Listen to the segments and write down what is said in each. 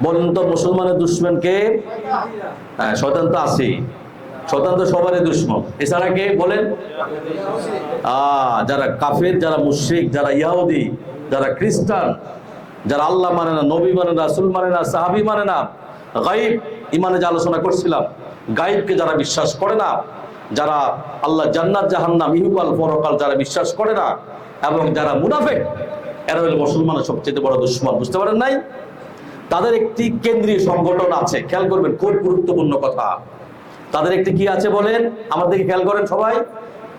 বলেন তো মুসলমানের দুশ্মনকে? হ্যাঁ, শয়তান তো আছেই, শয়তান তো সবারই দুশ্মন। এছাড়া কে বলেন? যারা কাফের, যারা মুশরিক, যারা ইহুদি, যারা খ্রিস্টান, যারা আল্লাহ মানে না, নবী মানে না, রাসূল মানে না, সাহাবী মানে না, গায়ব ইমানে যে আলোচনা করছিলাম, গায়বকে যারা বিশ্বাস করে না, যারা আল্লাহ জান্নাত জাহান্নাম ইহকাল পরকাল যারা বিশ্বাস করে না, এবং যারা মুনাফিক, এরা হলো মুসলমানের সবচেয়ে বড় দুশমন। বুঝতে পারেন নাই? তাদের একটি কেন্দ্রীয় সংগঠন আছে, খেয়াল করবেন, খুব গুরুত্বপূর্ণ কথা। তাদের একটি কি আছে বলেন? আমাদেরকে খেয়াল করেন সবাই।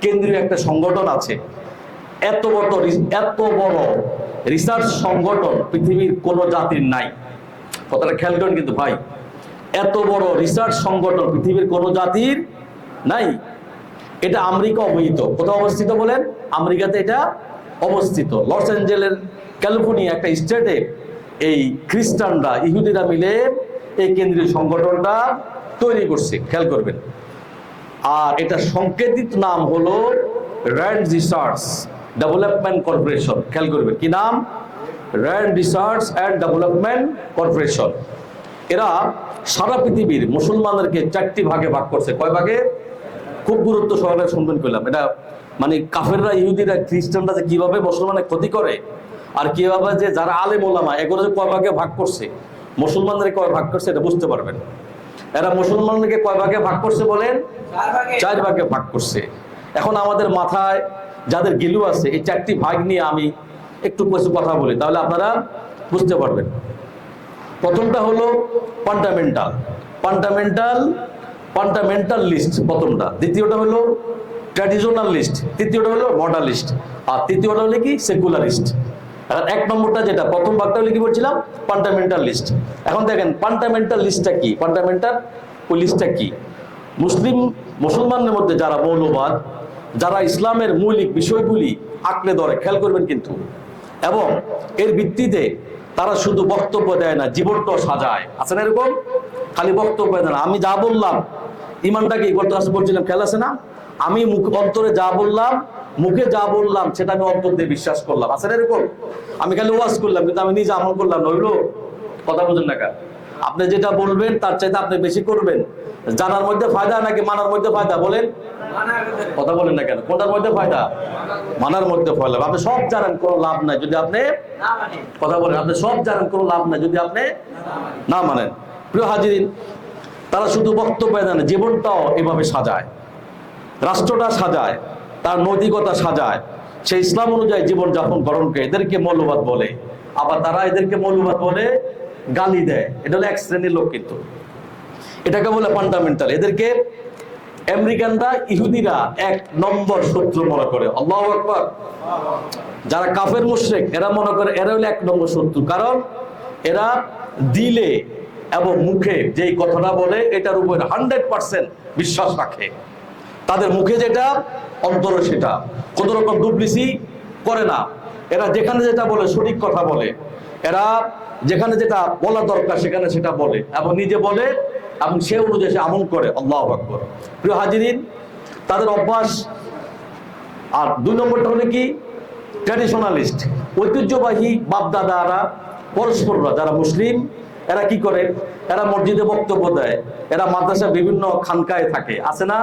কেন্দ্রীয় একটা সংগঠন আছে। এত বড় রিসার্চ সংগঠন পৃথিবীর কোন জাতির নাই। কথাটা খেয়াল করেন কিন্তু ভাই, এত বড় রিসার্চ সংগঠন পৃথিবীর কোন জাতির নাই। এটা আমেরিকা অবস্থিত। কোথাও অবস্থিত বলেন? আমেরিকাতে এটা অবস্থিত। লস অ্যাঞ্জেলেস ক্যালিফোর্নিয়া একটা স্টেটে এই খ্রিস্টানরা, ইহুদিরা মিলে এই কেন্দ্রীয় সংগঠনটা তৈরি করছে। খেয়াল করবেন। আর এটা সংকেতিত নাম হলো র্যান্ড রিসার্চ ডেভেলপমেন্ট কর্পোরেশন। খেয়াল করবেন কি নাম? RAND research and development corporation. এরা সারা পৃথিবীর মুসলমানদেরকে 4টি ভাগে ভাগ করছে। কয় ভাগে? খুব গুরুত্ব সহকারে শুনবেন কইলাম। এটা মানে কাফেররা, ইহুদিরা, খ্রিস্টানরা যে কিভাবে মুসলমানের ক্ষতি করে, আর কিভাবে যে যারা আলেম ওলামা এগুলো যে কয় ভাগে ভাগ করছে, মুসলমানদের কয় ভাগ করছে, এটা বুঝতে পারবেন। এরা মুসলমানদেরকে কয় ভাগে ভাগ করছে বলেন? 4 ভাগে ভাগ করছে। এখন আমাদের মাথায় যাদের গিলু আছে, এই 4টি ভাগ নিয়ে আমি একটু কিছু কথা বলি, তাহলে আপনারা বুঝতে পারবেন। প্রথমটা হলো ফান্ডামেন্টাল লিস্ট, প্রথমটা। দ্বিতীয়টা হলো ট্র্যাডিশনাল লিস্ট, তৃতীয়টা হলো মডার্নিস্ট, আর তৃতীয়টা হলো কি সেকুলারিস্ট। এখন 1 নম্বরটা যেটা, প্রথম ভাগটা হলো কি বলছিলাম? Fundamental list. এখন দেখেন ফান্ডামেন্টাল লিস্টটা কি, ফান্ডামেন্টাল ওই লিস্টটা কি? মুসলমানদের মধ্যে যারা মৌলবাদ, যারা ইসলামের মৌলিক বিষয়গুলি আঁকড়ে ধরে, খেয়াল করবেন কিন্তু, এবং এর ভিত্তিতে তারা শুধু বক্তব্য দেয় না, জীবনটাও সাজায়। আছে না এরকম? খালি বক্তব্য দেয় না, আমি যা বললাম, ইমানটাকে গত কাছে বলছিলাম, খেয়াল আছে না? আমি অন্তরে যা বললাম, মুখে যা বললাম, সেটা আমি অন্তর দিয়ে বিশ্বাস করলাম। আছে না এরকম? আমি খালি ওয়াজ করলাম, কিন্তু আমি নিজে আমল করলাম না। হইলো? কথা বুঝেন না কেন? আপনি যেটা বলবেন তার চাইতে আপনি বেশি করবেন। জানার মধ্যে ফায়দা নাকি মানার মধ্যে ফায়দা বলেন? কথা বলেন না কেন? কোনটার মধ্যে ফায়দা? মানার মধ্যে ফায়দা। আপনি সব জানেন, কোনো লাভ নাই যদি আপনি কথা বলেন। আপনি সব জানেন, কোনো লাভ নাই যদি আপনি না মানেন। প্রিয় হাজিরিন, তারা শুধু বক্তব্য দেন, জীবনটাও এভাবে সাজায়, রাষ্ট্রটা সাজায়, তার নৈতিকতা সাজায়, সেই ইসলাম অনুযায়ী জীবন যাপন গঠনকে এদেরকে মৌলবাদ বলে। আবার তারা এদেরকে মৌলবাদ বলে গালি দেয়। এটা হলো এক শ্রেণীর লোক, কিন্তু এটাকে বলে ফান্ডামেন্টাল। এদেরকে আমেরিকানরা, ইহুদিরা 1 নম্বর শত্রু মনে করে। আল্লাহু আকবার। যারা কাফের মুশরিক, এরা মনে করে এরা হলো 1 নম্বর শত্রু। কারণ এরা দিলে এবং মুখে যেই কথাটা বলে, এটার উপর 100% বিশ্বাস রাখে। তাদের মুখে যেটা, অন্তরে সেটা, কোন রকম ডুপ্লিসি করে না। এরা যেখানে যেটা বলে সঠিক কথা বলে। এরা যেখানে যেটা বলা দরকার সেখানে সেটা বলে, এবং নিজে বলে, এবং সে অনুযায়ী সে আমল করে। আল্লাহু আকবার। প্রিয় হাজিরিন, তাদের অভ্যাস। আর 2 নম্বরটা হলো কি? ট্র্যাডিশনালিস্ট, ঐতিহ্যবাহী বাপদাদারা, পরস্পররা যারা মুসলিম, এরা কি করে? এরা মসজিদে বক্তব্য দেয়, এরা মাদ্রাসা বিভিন্ন খানকায় থাকে। আছে না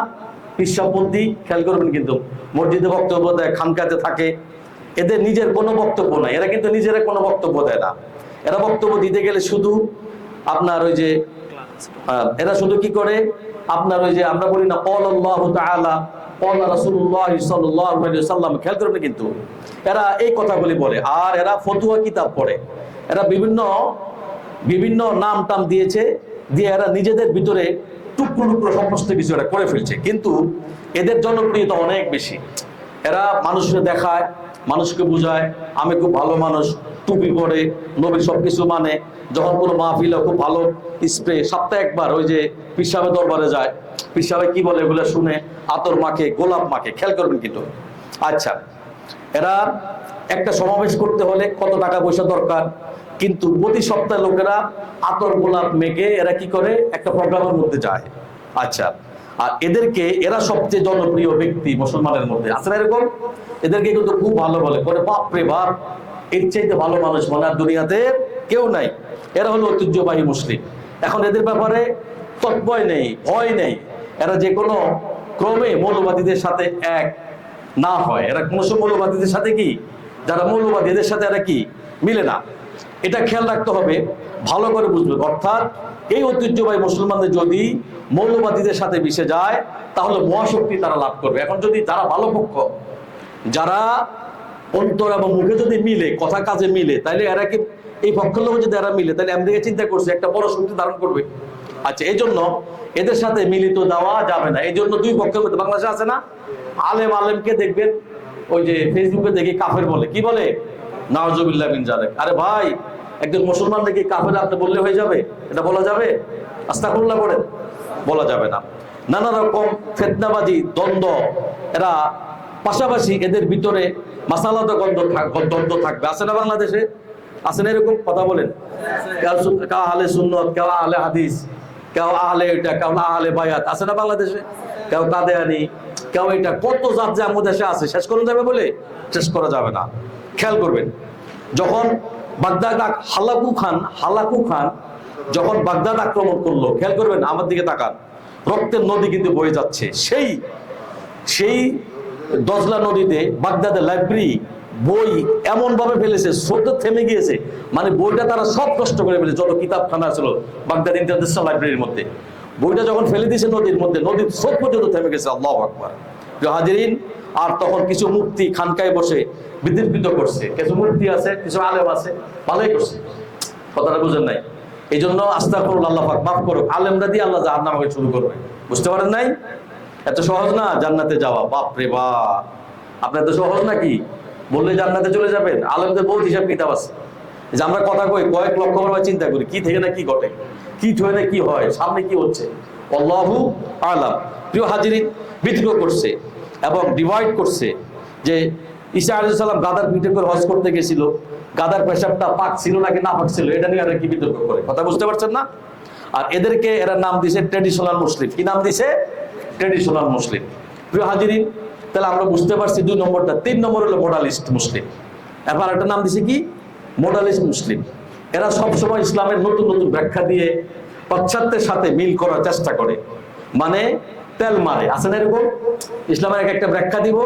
পিসাপন্থী? খেয়াল করবেন কিন্তু, মসজিদে বক্তব্য দেয়, খানকাতে থাকে। এদের নিজের কোনো বক্তব্য নাই। এরা কিন্তু নিজেরা কোনো বক্তব্য দেয় না। এরা বক্তব্য দিতে গেলে শুধু আপনার ওই যে এরা শুধু কি করে, আপনার ওই যে আমরা বলি না, ক্বালা আল্লাহু তাআলা, ক্বালা রাসূলুল্লাহ সাল্লাল্লাহু আলাইহি ওয়াসাল্লাম। খেয়াল করবেন কিন্তু, এরা এই কথাগুলি বলে। আর এরা ফতোয়া কিতাব পড়ে। এরা বিভিন্ন নাম টাম দিয়েছে, দিয়ে এরা নিজেদের ভিতরে টুকরো টুকরো সমস্ত কিছু এরা করে ফেলছে। কিন্তু এদের জনপ্রিয়তা অনেক বেশি। এরা মানুষকে দেখায়, মানুষকে বুঝায়, আমি খুব ভালো মানুষ, টুপি পরে, নবীর সবকিছু মানে। যখন কোনো মাহফিলে খুব ভালো স্প্রে, সপ্তাহে একবার ওই যে পীর সাহেবের দরবারে যায়, পীর সাহেব কি বলে এগুলো শুনে আতর মাখে, গোলাপ মাখে। খেয়াল করবেন কিন্তু। আচ্ছা, এরা একটা সমাবেশ করতে হলে কত টাকা পয়সা দরকার, কিন্তু প্রতি সপ্তাহে লোকেরা আতর গোলাপ মেখে এরা কি করে, একটা প্রোগ্রামের মধ্যে যায়। আচ্ছা, আর এরা সবচেয়ে জনপ্রিয় ব্যক্তি মুসলমানের মধ্যে। আছে না এরকম? এদেরকে কিন্তু খুব ভালো বলে, বাপ রে বাপ, এর চাইতে ভালো মানুষ মনে আর দুনিয়াতে কেউ নাই। এরা হলো ঐতিহ্যবাহী মুসলিম। এখন এদের ব্যাপারে তৎপয় নেই, ভয় নেই, এরা যে কোনো ক্রমে মৌলবাদীদের সাথে এক না হয়। এরা কোন মৌলবাদীদের সাথে কি, যারা মৌলবাদী এদের সাথে এরা কি মিলে না, এটা খেয়াল রাখতে হবে, ভালো করে বুঝবে। অর্থাৎ এই ঐতিহ্যবাহী মুসলমানদের যদি মৌলবাদীদের সাথে মিশে যায় তাহলে মহাশক্তি তারা লাভ করবে। এখন যদি যারা ভালো পক্ষ, যারা অন্তর এবং মুখে যদি মিলে, কথা কাজে মিলে, তাহলে এরা কি এই পক্ষের লোক যদি এরা মিলে তাহলে আমেরিকা চিন্তা করছে একটা বড় শক্তি ধারণ করবে। আচ্ছা, এই জন্য এদের সাথে মিলিত দেওয়া যাবে না। এই জন্য দুই পক্ষের মধ্যে বাংলাদেশে আছে না, আলেম আলেমকে দেখবেন ওই যে ফেসবুকে দেখি কাফের বলে, কি বলে, নাউজুবিল্লাহ মিন জালিক। আরে ভাই, একজন মুসলমান দেখি কাফের আপনি বললে হয়ে যাবে? এটা বলা যাবে? আস্তাগফিরুল্লাহ পড়েন, বলা যাবে না। নানা রকম ফিতনাবাজি, দ্বন্দ্ব, এরা পাশাপাশি এদের ভিতরে মাসালাত দ্বন্দ্ব থাকবে। আছে না বাংলাদেশে? আছে না এরকম? কথা বলেন। কেউ আহলে সুন্নত, কেউ আহলে হাদিস, কেউ আহলে এটা, কেউ আহলে বায়াত। আছে না বাংলাদেশে? কেউ কাদিয়ানি, কেউ এটা, কত জাত যে আমাদের দেশে আছে, শেষ করা যাবে বলে শেষ করা যাবে না। খেয়াল করবেন, যখন বাগদাদ হালাকু খান যখন বাগদাদ আক্রমণ করলো, খেয়াল করবেন, আমার দিকে তাকান, রক্তের নদী কিন্তু বয়ে যাচ্ছে। সেই দজলা নদীতে বাগদাদের লাইব্রেরি বই এমন ভাবে ফেলেছে, স্রোত থেমে গিয়েছে, মানে বইটা তারা সব নষ্ট করে ফেলেছে, যত কিতাবখানা ছিল বাগদাদ ইন্টারন্যাশনাল লাইব্রেরির মধ্যে। বইটা যখন ফেলে দিয়েছে নদীর মধ্যে, নদীর স্রোত পর্যন্ত থেমে গেছে। আল্লাহু আকবার। হাজিরিন, আর তখন কিছু মুফতি খানকায় বসে বিতর্কিত করছে, কিছু মুফতি আছে, কিছু আলেম আছে, ভালোই করছে, কথাটা বুঝেন নাই। এই জন্য আস্তাগফিরুল্লাহ, আল্লাহ পাক মাফ করুক, আলেমরা দিয়ে আল্লাহ জাহান্নামকে শুরু করবে। বুঝতে পারেন নাই? এত সহজ না জান্নাতে যাওয়া, বাপ রে বাপ। আপনার এত সহজ নাকি বললে জান্নাতে চলে যাবেন? আলেমদের বহুত হিসাব কিতাব আছে, যে আমরা কথা কই, কয়েক লক্ষ বার চিন্তা করি কি থেকে না কি ঘটে, কি হয় না কি হয়, সামনে কি হচ্ছে, আল্লাহু আলাম। প্রিয় হাজিরিন, বিতর্ক করছে এবং ডিভাইড করছে যে ঈসা আলাইহিস সালাম গাদার পিঠে করে হজ করতে গেছিল, গাদার পেশাবটা পাক ছিল নাকি না পাক ছিল, এটা নিয়ে এরা কি বিতর্ক করে, কথা বুঝতে পারছেন না? আর এদেরকে এরা নাম দিছে ট্র্যাডিশনাল মুসলিম। কি নাম দিছে? ট্র্যাডিশনাল মুসলিম। প্রিয় হাজিরিন, তাহলে আমরা বুঝতে পারছি 2 নম্বরটা। 3 নম্বর হলো মডালিস্ট মুসলিম। এবার একটা নাম দিছে কি? মডালিস্ট মুসলিম। এরা সবসময় ইসলামের নতুন নতুন ব্যাখ্যা দিয়ে পাশ্চাত্যের সাথে মিল করার চেষ্টা করে, মানে তেল মারে। আছে না এরকম? ইসলামের একটা ব্যাখ্যা দিব,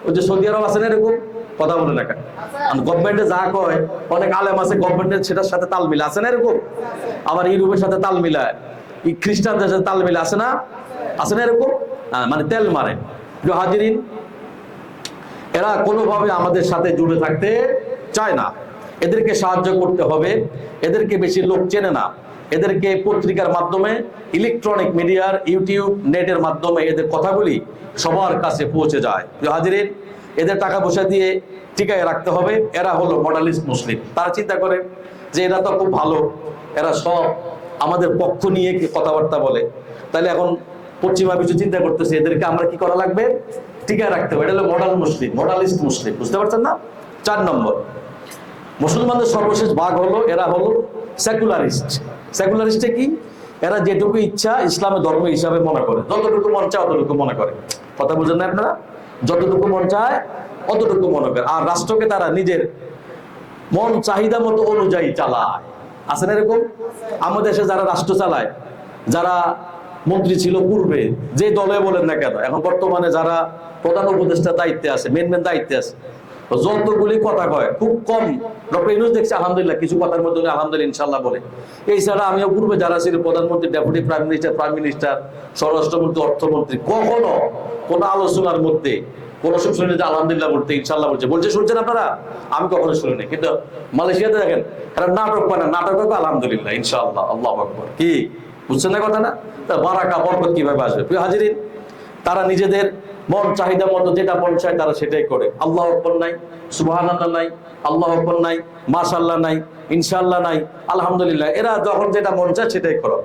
ওই যে সৌদি আরব আছে না এরকম, কথা বলে না কেন? গভর্নমেন্টে যা কয়, অনেক আলেম আছে গভর্নমেন্টের সেটার সাথে তাল মিলা, আছে না এরকম? আবার ইউরোপের সাথে তাল মিলায়, খ্রিস্টানদের সাথে তাল মিলা, আছে না? আছে না এরকম? মানে তেল মারে। প্রিয় হাজিরিন, এরা কোনোভাবে আমাদের সাথে জুড়ে থাকতে চায় না। এদেরকে সাহায্য করতে হবে। এদেরকে বেশি লোক চেনে না। এদেরকে পত্রিকার মাধ্যমে, ইলেকট্রনিক মিডিয়ার, ইউটিউব, নেটের মাধ্যমে এদের কথাগুলি সবার কাছে পৌঁছে যায়। প্রিয় হাজিরিন, এদের টাকা পয়সা দিয়ে টিকায় রাখতে হবে। এরা হলো মডালিস্ট মুসলিম। তারা চিন্তা করে যে এরা তো খুব ভালো, এরা সব আমাদের পক্ষ নিয়ে কথাবার্তা বলে, তাহলে এখন পশ্চিমা বিশ্ব চিন্তা করতেছে এদেরকে আমরা কি করা লাগবে? টিকায় রাখতে হবে। এটা হলো মডাল মুসলিম, মডালিস্ট মুসলিম। বুঝতে পারছেন না? 4 নম্বর, মুসলমানদের সর্বশেষ ভাগ হলো, এরা হলো সেকুলারিস্ট। সেকুলারিস্টে কি? এরা যেটুকু ইচ্ছা ইসলামের ধর্ম হিসাবে মনে করে, যতটুকু মন চায় অতটুকু মনে করে। কথা বুঝেন না আপনারা? যতটুকু মন চায় অতটুকু মনে করে, আর রাষ্ট্রকে তারা নিজের মন চাহিদা মতো অনুযায়ী চালায়। আছে না এরকম? আমাদের দেশে যারা রাষ্ট্র চালায়, যারা মন্ত্রী ছিল পূর্বে, যে দলে বলেন না কেন, এখন বর্তমানে যারা প্রধান উপদেষ্টা দায়িত্বে আছে, মেন দায়িত্বে আছে, যতগুলি কথা কয় খুব কম। ডক্টর ইউনূস দেখছি আলহামদুলিল্লাহ কিছু কথার মধ্যে আলহামদুলিল্লাহ ইনশাল্লাহ বলে। এই ছাড়া আমিও পূর্বে যারা ছিল প্রধানমন্ত্রী, ডেপুটি প্রাইম মিনিস্টার, স্বরাষ্ট্রমন্ত্রী, অর্থমন্ত্রী, কখনো কোনো আলোচনার মধ্যে কোনো সব শুনে যে আলহামদুলিল্লাহ বলতে, ইনশাল্লাহ বলছে শুনছেন আপনারা? আমি কখনো শুনিনি। কিন্তু মালয়েশিয়াতে দেখেন, এরা নাটক পায় না, নাটক আলহামদুলিল্লাহ, ইনশাআল্লাহ, আল্লাহু আকবার। কি বুঝছেন না কথা না? তা বারাকা বরকত কিভাবে আসবে? প্রিয় হাজিরিন, তারা নিজেদের মন চাহিদা মতো যেটা মন চায় তারা সেটাই করে। আল্লাহু আকবার নাই, সুবহানাল্লাহ নাই, আল্লাহু আকবার নাই, মাশাআল্লাহ নাই, ইনশাআল্লাহ নাই, আলহামদুলিল্লাহ। এরা যখন যেটা মন চায় সেটাই করো।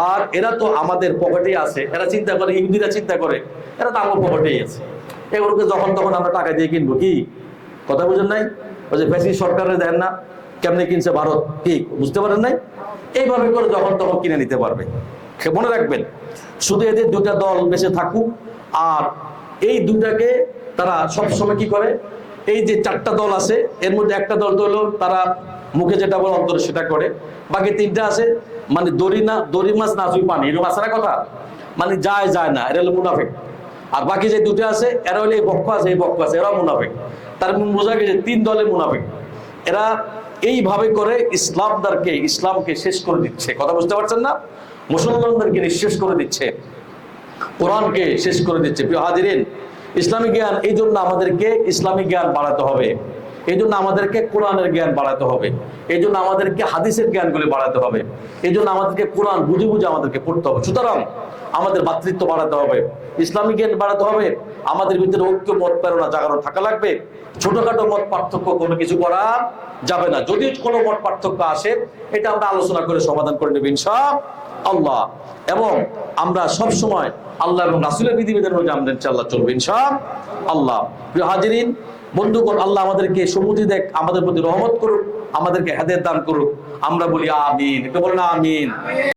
আর এরা তো আমাদের পকেটেই আছে। এরা চিন্তা করে, ইহুদিরা চিন্তা করে এরা তো আমার পকেটেই আছে, এগুলোকে যখন তখন আমরা টাকা দিয়ে কিনবো। কি কথা বুঝেন নাই? ওই যে ফ্যাসিস্ট সরকারের দেন না কেমনে কিনছে ভারত, কি বুঝতে পারেন নাই? এইভাবে করে যখন তখন কিনে নিতে পারবে। মনে রাখবেন, শুধু এদের 2টা দল বেঁচে থাকুক, আর এই 2টাকে তারা সবসময় কি করে, এই যে 4টা দল আছে এর মধ্যে একটা দল হলো তারা মুখে যেটা বলে অন্তরে সেটা করে। বাকি তিনটা আছে মানে দড়ি মাছ না তুই পানি, এরকম আছে না কথা, মানে যায় না, এরা হলো মুনাফিক। আর বাকি যে দুটো আছে এরা হলো এই পক্ষ আছে এই পক্ষ আছে, এরাও মুনাফিক। তার বোঝা গেছে তিন দলে মুনাফিক। এরা এইভাবে করে ইসলামকে শেষ করে দিচ্ছে। কথা বুঝতে পারছেন না? মুসলমানদেরকে নিঃশেষ করে দিচ্ছে, কোরআনকে শেষ করে দিচ্ছে। প্রিয় হাজিরিন, ইসলামিক জ্ঞান, এই জন্য আমাদেরকে ইসলামিক জ্ঞান বাড়াতে হবে, এই জন্য আমাদেরকে কোরআনের জ্ঞান বাড়াতে হবে, এই জন্য আমাদেরকে হাদিসের জ্ঞানগুলি বাড়াতে হবে, এই জন্য আমাদেরকে কোরআন বুঝে বুঝে আমাদেরকে পড়তে হবে। সুতরাং আমাদের ভাতৃত্ব বাড়াতে হবে, ইসলামিক জ্ঞান বাড়াতে হবে, আমাদের ভিতরে ঐক্য মত প্রেরণা জাগানো থাকা লাগবে। ছোটখাটো মত পার্থক্য কোনো কিছু করা যাবে না। যদি কোনো মত পার্থক্য আসে এটা আমরা আলোচনা করে সমাধান করে নেব ইনশাআল্লাহ। এবং আমরা সব সময় আল্লাহ এবং রাসূলের বিধিবিধান অনুযায়ী আমরা ইনশাআল্লাহ চলবো ইনশাআল্লাহ। প্রিয় হাজিরিন, বন্ধুগণ, আল্লাহ আমাদেরকে সমুদ্রে দেখ, আমাদের প্রতি রহমত করুক, আমাদেরকে হেদায়েত দান করুক। আমরা বলি আমিন। একটু বলেন আমিন।